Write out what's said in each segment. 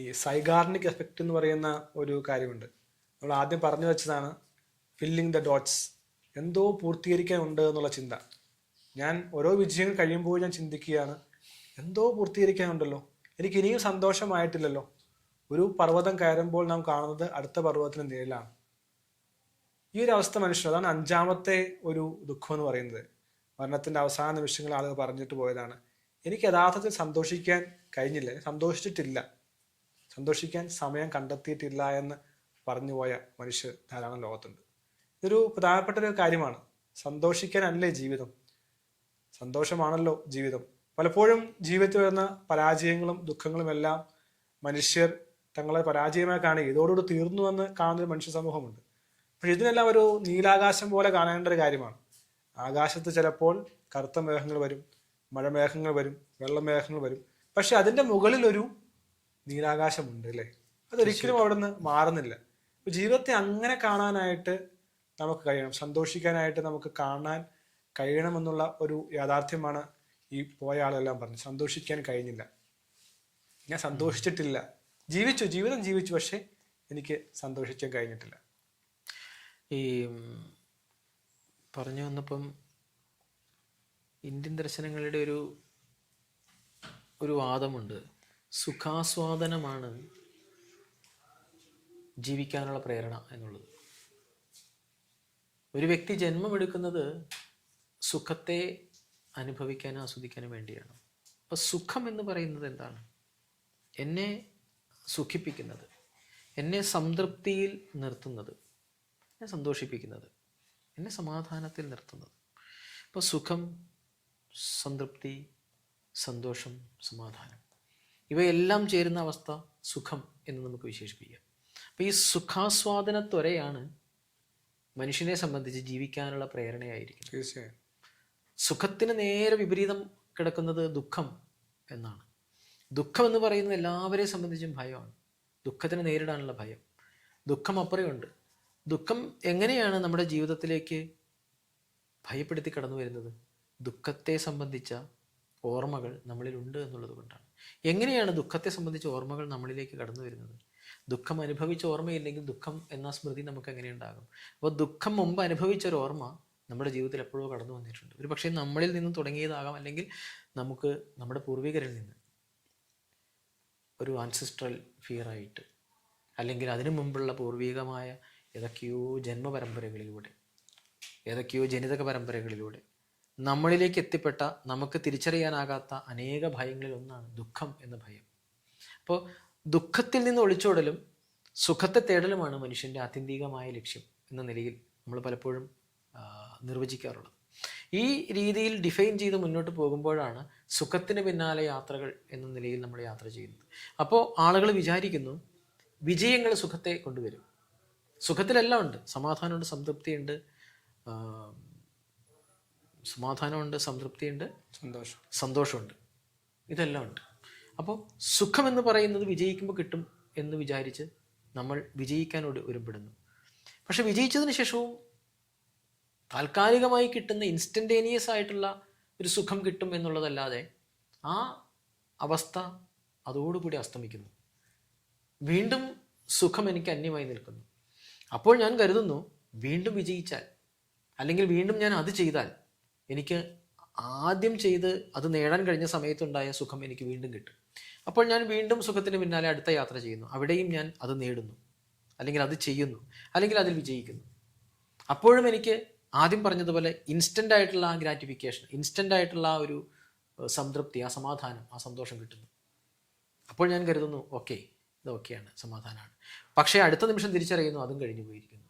ഈ Zeigarnik effect എന്ന് പറയുന്ന ഒരു കാര്യമുണ്ട്. നമ്മൾ ആദ്യം പറഞ്ഞു വെച്ചതാണ് ഫില്ലിങ് ദ ഡോട്ട്സ്. എന്തോ പൂർത്തീകരിക്കാനുണ്ട് എന്നുള്ള ചിന്ത. ഞാൻ ഓരോ വിജയം കഴിയുമ്പോൾ ഞാൻ ചിന്തിക്കുകയാണ്, എന്തോ പൂർത്തീകരിക്കാനുണ്ടല്ലോ, എനിക്ക് ഇനിയും സന്തോഷമായിട്ടില്ലല്ലോ. ഒരു പർവ്വതം കയറുമ്പോൾ നാം കാണുന്നത് അടുത്ത പർവ്വതത്തിന് നിഴലാണ്. ഈ ഒരു അവസ്ഥ മനുഷ്യർ, അതാണ് അഞ്ചാമത്തെ ഒരു ദുഃഖം എന്ന് പറയുന്നത്. മരണത്തിന്റെ അവസാന നിമിഷങ്ങൾ ആളുകൾ പറഞ്ഞിട്ട് പോയതാണ്, എനിക്ക് യഥാർത്ഥത്തിൽ സന്തോഷിക്കാൻ കഴിഞ്ഞില്ല, സന്തോഷിച്ചിട്ടില്ല, സന്തോഷിക്കാൻ സമയം കണ്ടെത്തിയിട്ടില്ല എന്ന് പറഞ്ഞു പോയ മനുഷ്യർ ധാരാളം ലോകത്തുണ്ട്. ഇതൊരു പ്രധാനപ്പെട്ട ഒരു കാര്യമാണ്. സന്തോഷിക്കാനല്ലേ ജീവിതം, സന്തോഷമാണല്ലോ ജീവിതം. പലപ്പോഴും ജീവിതത്തിൽ വരുന്ന പരാജയങ്ങളും ദുഃഖങ്ങളും എല്ലാം മനുഷ്യർ തങ്ങളെ പരാജയമായി കാണുക, ഇതോടുകൂടി തീർന്നു എന്ന് കാണുന്നൊരു മനുഷ്യ സമൂഹമുണ്ട്. പക്ഷെ ഇതിനെല്ലാം ഒരു നീലാകാശം പോലെ കാണേണ്ട ഒരു കാര്യമാണ്. ആകാശത്ത് ചിലപ്പോൾ കറുത്ത മേഘങ്ങൾ വരും, മഴമേഘങ്ങൾ വരും, വെള്ളമേഘങ്ങൾ വരും, പക്ഷെ അതിൻ്റെ മുകളിലൊരു നീലാകാശമുണ്ട് അല്ലേ? അതൊരിക്കലും അവിടെ നിന്ന് മാറുന്നില്ല. അപ്പൊ ജീവിതത്തെ അങ്ങനെ കാണാനായിട്ട് നമുക്ക് കഴിയണം, സന്തോഷിക്കാനായിട്ട് നമുക്ക് കാണാൻ കഴിയണമെന്നുള്ള ഒരു യാഥാർത്ഥ്യമാണ് ഈ പോയ ആളെല്ലാം പറഞ്ഞത്. സന്തോഷിക്കാൻ കഴിഞ്ഞില്ല, ഞാൻ സന്തോഷിച്ചിട്ടില്ല, ജീവിതം ജീവിച്ചു, പക്ഷെ എനിക്ക് സന്തോഷിക്കാൻ കഴിഞ്ഞിട്ടില്ല. ഈ പറഞ്ഞു വന്നപ്പം ഇന്ത്യൻ ദർശനങ്ങളുടെ ഒരു വാദമുണ്ട്, സുഖാസ്വാദനമാണ് ജീവിക്കാനുള്ള പ്രേരണ എന്നുള്ളത്. ഒരു വ്യക്തി ജന്മമെടുക്കുന്നത് സുഖത്തെ അനുഭവിക്കാനും ആസ്വദിക്കാനും വേണ്ടിയാണ്. അപ്പം സുഖം എന്ന് പറയുന്നത് എന്താണ്? എന്നെ സുഖിപ്പിക്കുന്നത്, എന്നെ സംതൃപ്തിയിൽ നിർത്തുന്നത്, എന്നെ സന്തോഷിപ്പിക്കുന്നത്, എന്നെ സമാധാനത്തിൽ നിർത്തുന്നത്. അപ്പോൾ സുഖം, സംതൃപ്തി, സന്തോഷം, സമാധാനം, ഇവയെല്ലാം ചേരുന്ന അവസ്ഥ സുഖം എന്ന് നമുക്ക് വിശേഷിപ്പിക്കാം. അപ്പോൾ ഈ സുഖാസ്വാദനത്വരയാണ് മനുഷ്യനെ സംബന്ധിച്ച് ജീവിക്കാനുള്ള പ്രേരണയായിരിക്കും. തീർച്ചയായും സുഖത്തിന് നേരെ വിപരീതം കിടക്കുന്നത് ദുഃഖം എന്നാണ്. ദുഃഖം എന്ന് പറയുന്നത് എല്ലാവരെയും സംബന്ധിച്ചും ഭയമാണ്. ദുഃഖത്തിനെ നേരിടാനുള്ള ഭയം, ദുഃഖം അപ്പുറമുണ്ട്. ദുഃഖം എങ്ങനെയാണ് നമ്മുടെ ജീവിതത്തിലേക്ക് ഭയപ്പെടുത്തി കടന്നു വരുന്നത്? ദുഃഖത്തെ സംബന്ധിച്ച ഓർമ്മകൾ നമ്മളിലുണ്ട് എന്നുള്ളത് കൊണ്ടാണ്. എങ്ങനെയാണ് ദുഃഖത്തെ സംബന്ധിച്ച ഓർമ്മകൾ നമ്മളിലേക്ക് കടന്നു വരുന്നത്? ദുഃഖം അനുഭവിച്ച ഓർമ്മയില്ലെങ്കിൽ ദുഃഖം എന്ന സ്മൃതി നമുക്ക് എങ്ങനെ ഉണ്ടാകും? അപ്പോൾ ദുഃഖം മുമ്പ് അനുഭവിച്ചൊരു ഓർമ്മ നമ്മുടെ ജീവിതത്തിൽ എപ്പോഴോ കടന്നു വന്നിട്ടുണ്ട്. ഒരു പക്ഷേ നമ്മളിൽ നിന്ന് തുടങ്ങിയതാകാം, അല്ലെങ്കിൽ നമുക്ക് നമ്മുടെ പൂർവികരിൽ നിന്ന് ഒരു ആൻസിസ്ട്രൽ ഫിയറായിട്ട്, അല്ലെങ്കിൽ അതിനു മുമ്പുള്ള പൂർവികമായ ഏതൊക്കെയോ ജന്മപരമ്പരകളിലൂടെ, ഏതൊക്കെയോ ജനിതക പരമ്പരകളിലൂടെ നമ്മളിലേക്ക് എത്തിപ്പെട്ട, നമുക്ക് തിരിച്ചറിയാനാകാത്ത അനേക ഭയങ്ങളിൽ ഒന്നാണ് ദുഃഖം എന്ന ഭയം. അപ്പോൾ ദുഃഖത്തിൽ നിന്ന് ഒളിച്ചോടലും സുഖത്തെ തേടലുമാണ് മനുഷ്യൻ്റെ ആത്യന്തികമായ ലക്ഷ്യം എന്ന നിലയിൽ നമ്മൾ പലപ്പോഴും നിർവചിക്കാറുള്ളത്. ഈ രീതിയിൽ ഡിഫൈൻ ചെയ്ത് മുന്നോട്ട് പോകുമ്പോഴാണ് സുഖത്തിന് പിന്നാലെ യാത്രകൾ എന്ന നിലയിൽ നമ്മൾ യാത്ര ചെയ്യുന്നത്. അപ്പോൾ ആളുകൾ വിചാരിക്കുന്നു വിജയങ്ങൾ സുഖത്തെ കൊണ്ടുവരും. സുഖത്തിലെല്ലാം ഉണ്ട്, സമാധാനമുണ്ട്, സംതൃപ്തിയുണ്ട്, സമാധാനമുണ്ട്, സംതൃപ്തിയുണ്ട്, സന്തോഷമുണ്ട്, ഇതെല്ലാം ഉണ്ട്. അപ്പോൾ സുഖം എന്ന് പറയുന്നത് വിജയിക്കുമ്പോൾ കിട്ടും എന്ന് വിചാരിച്ച് നമ്മൾ വിജയിക്കാൻ ഒരുപ്പെടുന്നു. പക്ഷെ വിജയിച്ചതിന് ശേഷവും താൽക്കാലികമായി കിട്ടുന്ന ഇൻസ്റ്റൻറ്റേനിയസ് ആയിട്ടുള്ള ഒരു സുഖം കിട്ടും എന്നുള്ളതല്ലാതെ ആ അവസ്ഥ അതോടുകൂടി അസ്തമിക്കുന്നു. വീണ്ടും സുഖം എനിക്ക് അന്യമായി നിൽക്കുന്നു. അപ്പോൾ ഞാൻ കരുതുന്നു, വീണ്ടും വിജയിച്ചാൽ, അല്ലെങ്കിൽ വീണ്ടും ഞാൻ അത് ചെയ്താൽ, എനിക്ക് ആദ്യം ചെയ്ത് അത് നേടാൻ കഴിഞ്ഞ സമയത്തുണ്ടായ സുഖം എനിക്ക് വീണ്ടും കിട്ടും. അപ്പോൾ ഞാൻ വീണ്ടും സുഖത്തിന് പിന്നാലെ അടുത്ത യാത്ര ചെയ്യുന്നു. അവിടെയും ഞാൻ അത് നേടുന്നു, അല്ലെങ്കിൽ അത് ചെയ്യുന്നു, അല്ലെങ്കിൽ അതിൽ വിജയിക്കുന്നു. അപ്പോഴും എനിക്ക് ആദ്യം പറഞ്ഞതുപോലെ ഇൻസ്റ്റൻ്റ് ആയിട്ടുള്ള ആ ഗ്രാറ്റിഫിക്കേഷൻ, ഇൻസ്റ്റൻ്റ് ആയിട്ടുള്ള ആ ഒരു സംതൃപ്തി, ആ സമാധാനം, ആ സന്തോഷം കിട്ടുന്നു. അപ്പോൾ ഞാൻ കരുതുന്നു ഓക്കെ, ഇത് ഓക്കെയാണ്, സമാധാനമാണ്. പക്ഷേ അടുത്ത നിമിഷം തിരിച്ചറിയുന്നു അതും കഴിഞ്ഞു പോയിരിക്കുന്നു.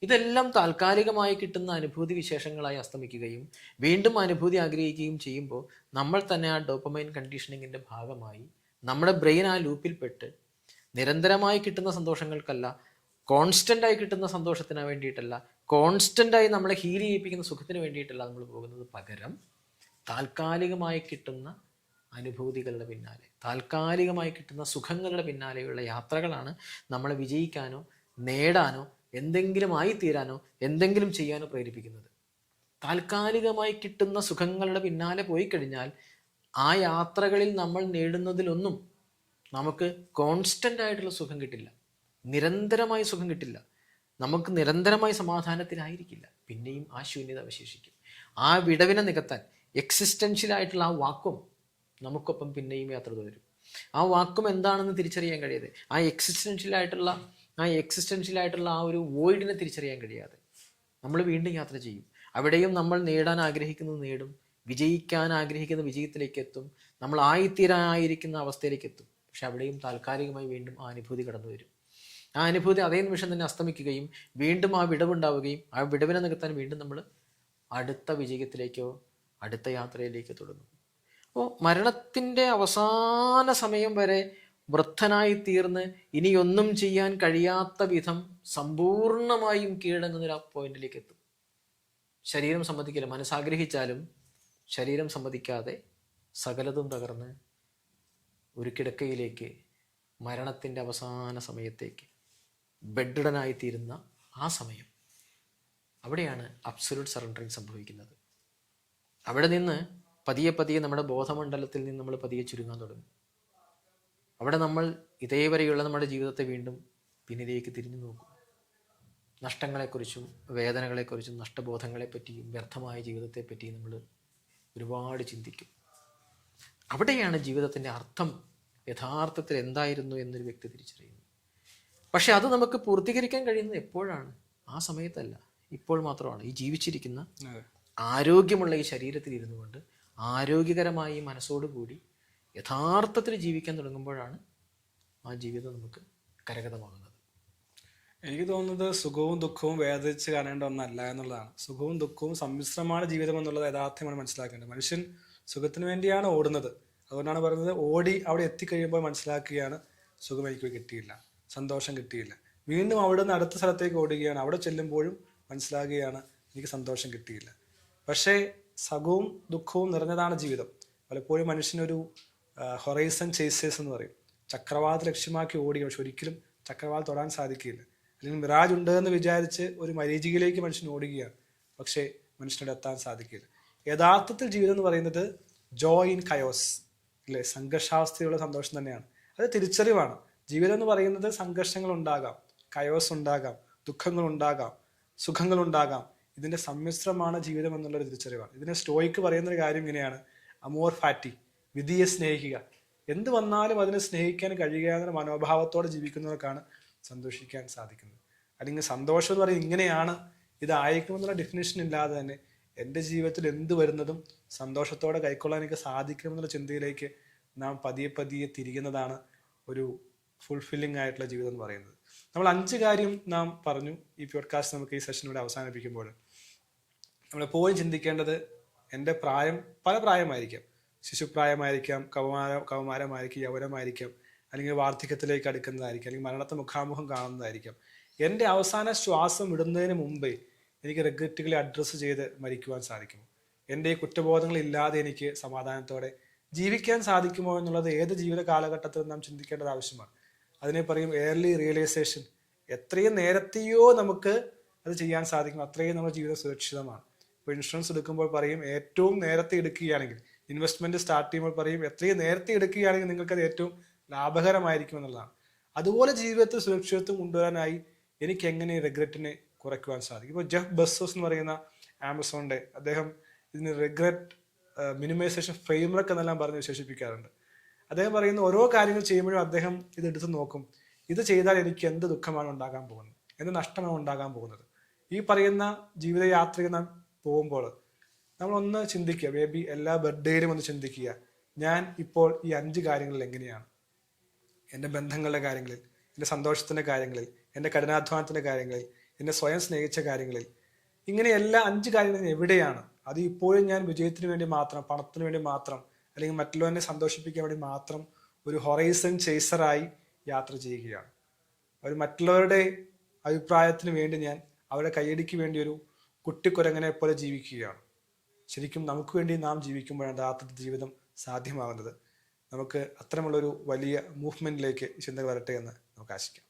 ഇതെല്ലാം താൽക്കാലികമായി കിട്ടുന്ന അനുഭൂതി വിശേഷങ്ങളായി അസ്തമിക്കുകയും വീണ്ടും അനുഭൂതി ആഗ്രഹിക്കുകയും ചെയ്യുമ്പോൾ നമ്മൾ തന്നെ ആ ഡോപ്പമൈൻ കണ്ടീഷനിങ്ങിൻ്റെ ഭാഗമായി നമ്മുടെ ബ്രെയിൻ ആ ലൂപ്പിൽപ്പെട്ട് നിരന്തരമായി കിട്ടുന്ന സന്തോഷങ്ങൾക്കല്ല, കോൺസ്റ്റൻ്റായി കിട്ടുന്ന സന്തോഷത്തിന് വേണ്ടിയിട്ടല്ല, കോൺസ്റ്റൻ്റായി നമ്മളെ ഹീൽ ചെയ്യിപ്പിക്കുന്ന സുഖത്തിന് വേണ്ടിയിട്ടല്ല നമ്മൾ പോകുന്നത്. പകരം താൽക്കാലികമായി കിട്ടുന്ന അനുഭൂതികളുടെ പിന്നാലെ, താൽക്കാലികമായി കിട്ടുന്ന സുഖങ്ങളുടെ പിന്നാലെയുള്ള യാത്രകളാണ് നമ്മളെ വിജയിക്കാനോ നേടാനോ എന്തെങ്കിലും ആയിത്തീരാനോ എന്തെങ്കിലും ചെയ്യാനോ പ്രേരിപ്പിക്കുന്നത്. താൽക്കാലികമായി കിട്ടുന്ന സുഖങ്ങളുടെ പിന്നാലെ പോയി കഴിഞ്ഞാൽ ആ യാത്രകളിൽ നമ്മൾ നേടുന്നതിലൊന്നും നമുക്ക് കോൺസ്റ്റൻ്റ് ആയിട്ടുള്ള സുഖം കിട്ടില്ല, നിരന്തരമായ സുഖം കിട്ടില്ല, നമുക്ക് നിരന്തരമായ സമാധാനത്തിനായിരിക്കില്ല, പിന്നെയും ആ ശൂന്യത അവശേഷിക്കും. ആ വിടവിനെ നികത്താൻ എക്സിസ്റ്റൻഷ്യലായിട്ടുള്ള ആ വാക്വം നമുക്കൊപ്പം പിന്നെയും യാത്ര തുടരും. ആ വാക്വം എന്താണെന്ന് തിരിച്ചറിയാൻ കഴിയാതെ, ആ എക്സിസ്റ്റൻഷ്യലായിട്ടുള്ള ആ ഒരു വോയിഡിനെ തിരിച്ചറിയാൻ കഴിയാതെ നമ്മൾ വീണ്ടും യാത്ര ചെയ്യും. അവിടെയും നമ്മൾ നേടാൻ ആഗ്രഹിക്കുന്നത് നേടും, വിജയിക്കാൻ ആഗ്രഹിക്കുന്ന വിജയത്തിലേക്ക് എത്തും, നമ്മൾ ആയിത്തീരാനായിരിക്കുന്ന അവസ്ഥയിലേക്ക് എത്തും. പക്ഷെ അവിടെയും താൽക്കാലികമായി വീണ്ടും ആ അനുഭൂതി കടന്നു വരും. ആ അനുഭൂതി അതേ നിമിഷം തന്നെ അസ്തമിക്കുകയും വീണ്ടും ആ വിടവുണ്ടാവുകയും ആ വിടവിനെ നികത്താൻ വീണ്ടും നമ്മൾ അടുത്ത വിജയത്തിലേക്കോ അടുത്ത യാത്രയിലേക്കോ തുടങ്ങും. അപ്പോൾ മരണത്തിൻ്റെ അവസാന സമയം വരെ വൃദ്ധനായി തീർന്ന് ഇനിയൊന്നും ചെയ്യാൻ കഴിയാത്ത വിധം സമ്പൂർണമായും കീഴടങ്ങുന്ന ആ പോയിന്റിലേക്ക് എത്തും. ശരീരം സമ്മതിക്കില്ല, മനസ്സാഗ്രഹിച്ചാലും ശരീരം സമ്മതിക്കാതെ സകലതും തകർന്ന് ഒരു കിടക്കയിലേക്ക്, മരണത്തിൻ്റെ അവസാന സമയത്തേക്ക് ബെഡ്ഡനായിത്തീരുന്ന ആ സമയം, അവിടെയാണ് അബ്സല്യൂട്ട് സറണ്ടറിങ് സംഭവിക്കുന്നത്. അവിടെ നിന്ന് പതിയെ പതിയെ നമ്മുടെ ബോധമണ്ഡലത്തിൽ നിന്ന് നമ്മൾ പതിയെ ചുരുങ്ങാൻ തുടങ്ങും. അവിടെ നമ്മൾ ഇതേവരെയുള്ള നമ്മുടെ ജീവിതത്തെ വീണ്ടും പിന്നിലേക്ക് തിരിഞ്ഞു നോക്കും. നഷ്ടങ്ങളെക്കുറിച്ചും വേദനകളെക്കുറിച്ചും നഷ്ടബോധങ്ങളെപ്പറ്റിയും വ്യർത്ഥമായ ജീവിതത്തെപ്പറ്റിയും നമ്മൾ ഒരുപാട് ചിന്തിക്കും. അവിടെയാണ് ജീവിതത്തിൻ്റെ അർത്ഥം യഥാർത്ഥത്തിൽ എന്തായിരുന്നു എന്നൊരു വ്യക്തി തിരിച്ചറിയുന്നത്. പക്ഷെ അത് നമുക്ക് പൂർത്തീകരിക്കാൻ കഴിയുന്നത് എപ്പോഴാണ്? ആ സമയത്തല്ല, ഇപ്പോൾ മാത്രമാണ്. ഈ ജീവിച്ചിരിക്കുന്ന ആരോഗ്യമുള്ള ഈ ശരീരത്തിൽ ഇരുന്നു കൊണ്ട് ആരോഗ്യകരമായി മനസ്സോടുകൂടി യഥാർത്ഥത്തിൽ ജീവിക്കാൻ തുടങ്ങുമ്പോഴാണ് ആ ജീവിതം നമുക്ക് കരഗതമാകുന്നത്. എനിക്ക് തോന്നുന്നത് സുഖവും ദുഃഖവും വേർതിരിച്ച് കാണേണ്ട ഒന്നല്ല എന്നുള്ളതാണ്. സുഖവും ദുഃഖവും സമ്മിശ്രമാണ് ജീവിതം എന്നുള്ളത് യഥാർത്ഥമാണ് മനസ്സിലാക്കേണ്ടത്. മനുഷ്യൻ സുഖത്തിന് വേണ്ടിയാണ് ഓടുന്നത്. അതുകൊണ്ടാണ് പറയുന്നത്, ഓടി അവിടെ എത്തിക്കഴിയുമ്പോൾ മനസ്സിലാക്കുകയാണ് സുഖം എനിക്ക് കിട്ടിയില്ല, സന്തോഷം കിട്ടിയില്ല. വീണ്ടും അവിടെ നിന്ന് അടുത്ത സ്ഥലത്തേക്ക് ഓടുകയാണ്, അവിടെ ചെല്ലുമ്പോഴും മനസ്സിലാകുകയാണ് എനിക്ക് സന്തോഷം കിട്ടിയില്ല. പക്ഷേ സുഖവും ദുഃഖവും നിറഞ്ഞതാണ് ജീവിതം. പലപ്പോഴും മനുഷ്യനൊരു ഹൊറൈസൺ ചേസേഴ്സ് എന്ന് പറയും. ചക്രവാളത്തെ ലക്ഷ്യമാക്കി ഓടി, പക്ഷെ ഒരിക്കലും ചക്രവാളം തൊടാൻ സാധിക്കില്ല. അല്ലെങ്കിൽ മിറാജ് ഉണ്ട് എന്ന് വിചാരിച്ച് ഒരു മരീചികയിലേക്ക് മനുഷ്യൻ ഓടുകയാണ്, പക്ഷേ മനുഷ്യനോട് എത്താൻ സാധിക്കില്ല. യഥാർത്ഥത്തിൽ ജീവിതം എന്ന് പറയുന്നത് ജോയ് ഇൻ കയോസ്, അല്ലേ, സംഘർഷാവസ്ഥയുള്ള സന്തോഷം തന്നെയാണ്. അത് തിരിച്ചറിവാണ്. ജീവിതം എന്ന് പറയുന്നത് സംഘർഷങ്ങൾ ഉണ്ടാകാം, കയോസ് ഉണ്ടാകാം, ദുഃഖങ്ങൾ ഉണ്ടാകാം, സുഖങ്ങൾ ഉണ്ടാകാം. ഇതിൻ്റെ സമ്മിശ്രമാണ് ജീവിതം എന്നുള്ളൊരു തിരിച്ചറിവാണ്. ഇതിനെ സ്റ്റോയിക്ക് പറയുന്നൊരു കാര്യം ഇങ്ങനെയാണ്: അമോർ ഫാറ്റി, വിധിയെ സ്നേഹിക്കുക. എന്ത് വന്നാലും അതിനെ സ്നേഹിക്കാൻ കഴിയുക എന്ന മനോഭാവത്തോടെ ജീവിക്കുന്നവർക്കാണ് സന്തോഷിക്കാൻ സാധിക്കുന്നത്. അല്ലെങ്കിൽ സന്തോഷം എന്ന് പറയുന്നത് ഇങ്ങനെയാണ്, ഇതായിരിക്കുമെന്നുള്ള ഡെഫിനേഷൻ ഇല്ലാതെ തന്നെ എൻ്റെ ജീവിതത്തിൽ എന്ത് വരുന്നതും സന്തോഷത്തോടെ കൈക്കൊള്ളാൻ എനിക്ക് സാധിക്കുമെന്നുള്ള ചിന്തയിലേക്ക് നാം പതിയെ പതിയെ തിരികുന്നതാണ് ഒരു ഫുൾഫില്ലിംഗ് ആയിട്ടുള്ള ജീവിതം എന്ന് പറയുന്നത്. നമ്മൾ 5 കാര്യം നാം പറഞ്ഞു. ഈ പോഡ്കാസ്റ്റ് നമുക്ക് ഈ സെഷൻ ഇവിടെ അവസാനിപ്പിക്കുമ്പോൾ നമ്മളെപ്പോഴും ചിന്തിക്കേണ്ടത്, എൻ്റെ പ്രായം പല പ്രായമായിരിക്കാം. ശിശുപ്രായമായിരിക്കാം, കൗമാരമായിരിക്കും, യൗവനമായിരിക്കാം, അല്ലെങ്കിൽ വാർദ്ധക്യത്തിലേക്ക് അടുക്കുന്നതായിരിക്കും, അല്ലെങ്കിൽ മരണത്തെ മുഖാമുഖം കാണുന്നതായിരിക്കാം. എൻ്റെ അവസാന ശ്വാസം വിടുന്നതിന് മുമ്പേ എനിക്ക് റിഗ്രറ്റുകളെ അഡ്രസ്സ് ചെയ്ത് മരിക്കുവാൻ സാധിക്കുമോ? എൻ്റെ ഈ കുറ്റബോധങ്ങളില്ലാതെ എനിക്ക് സമാധാനത്തോടെ ജീവിക്കാൻ സാധിക്കുമോ എന്നുള്ളത് ഏത് ജീവിത കാലഘട്ടത്തിലും നാം ചിന്തിക്കേണ്ടത് ആവശ്യമാണ്. അതിനെ പറയും ഏർലി റിയലൈസേഷൻ. എത്രയും നേരത്തെയോ നമുക്ക് അത് ചെയ്യാൻ സാധിക്കും, അത്രയും നമ്മുടെ ജീവിതം സുരക്ഷിതമാണ്. ഇപ്പോൾ ഇൻഷുറൻസ് എടുക്കുമ്പോൾ പറയും ഏറ്റവും നേരത്തെ എടുക്കുകയാണെങ്കിൽ, ഇൻവെസ്റ്റ്മെന്റ് സ്റ്റാർട്ട് ചെയ്യുമ്പോൾ പറയും എത്രയും നേരത്തെ എടുക്കുകയാണെങ്കിൽ നിങ്ങൾക്കത് ഏറ്റവും ലാഭകരമായിരിക്കും എന്നുള്ളതാണ്. അതുപോലെ ജീവിതത്തിൽ സുരക്ഷിതത്വം കൊണ്ടുവരാനായി എനിക്ക് എങ്ങനെ റിഗ്രറ്റിനെ കുറയ്ക്കുവാൻ സാധിക്കും? ഇപ്പോൾ ജെഫ് ബെസോസ് എന്ന് പറയുന്ന ആമസോണിന്റെ അദ്ദേഹം ഇതിന് റിഗ്രറ്റ് മിനിമൈസേഷൻ ഫ്രെയിംവർക്ക് എന്നെല്ലാം പറഞ്ഞ് വിശേഷിപ്പിക്കാറുണ്ട്. അദ്ദേഹം പറയുന്ന ഓരോ കാര്യങ്ങൾ ചെയ്യുമ്പോഴും അദ്ദേഹം ഇത് എടുത്ത് നോക്കും. ഇത് ചെയ്താൽ എനിക്ക് എന്ത് ദുഃഖമാണ് ഉണ്ടാകാൻ പോകുന്നത്, എന്ത് നഷ്ടമാണ് ഉണ്ടാകാൻ പോകുന്നത്. ഈ പറയുന്ന ജീവിതയാത്രയിൽ നാം പോകുമ്പോൾ നമ്മളൊന്ന് ചിന്തിക്കുക, മേ ബി എല്ലാ ബർത്ത്ഡേയിലും ഒന്ന് ചിന്തിക്കുക, ഞാൻ ഇപ്പോൾ ഈ 5 കാര്യങ്ങളിൽ എങ്ങനെയാണ്? എൻ്റെ ബന്ധങ്ങളുടെ കാര്യങ്ങളിൽ, എൻ്റെ സന്തോഷത്തിൻ്റെ കാര്യങ്ങളിൽ, എൻ്റെ കഠിനാധ്വാനത്തിൻ്റെ കാര്യങ്ങളിൽ, എന്നെ സ്വയം സ്നേഹിച്ച കാര്യങ്ങളിൽ, ഇങ്ങനെ എല്ലാ 5 കാര്യങ്ങളും എവിടെയാണ്? അത് ഇപ്പോഴും ഞാൻ വിജയത്തിന് വേണ്ടി മാത്രം, പണത്തിന് വേണ്ടി മാത്രം, അല്ലെങ്കിൽ മറ്റുള്ളവരെ സന്തോഷിപ്പിക്കാൻ വേണ്ടി മാത്രം ഒരു ഹൊറൈസൺ ചേസറായി യാത്ര ചെയ്യുകയാണ്. ഒരു മറ്റുള്ളവരുടെ അഭിപ്രായത്തിന് വേണ്ടി ഞാൻ അവരുടെ കയ്യടിക്ക് വേണ്ടി ഒരു കുട്ടിക്കുരങ്ങനെ പോലെ ജീവിക്കുകയാണ്. ശരിക്കും നമുക്ക് വേണ്ടി നാം ജീവിക്കുമ്പോഴാണ് യഥാർത്ഥ ജീവിതം സാധ്യമാകുന്നത്. നമുക്ക് അത്തരമുള്ളൊരു വലിയ മൂവ്മെന്റിലേക്ക് ചിന്തകൾ വരട്ടെ എന്ന് നമുക്ക് ആശിക്കാം.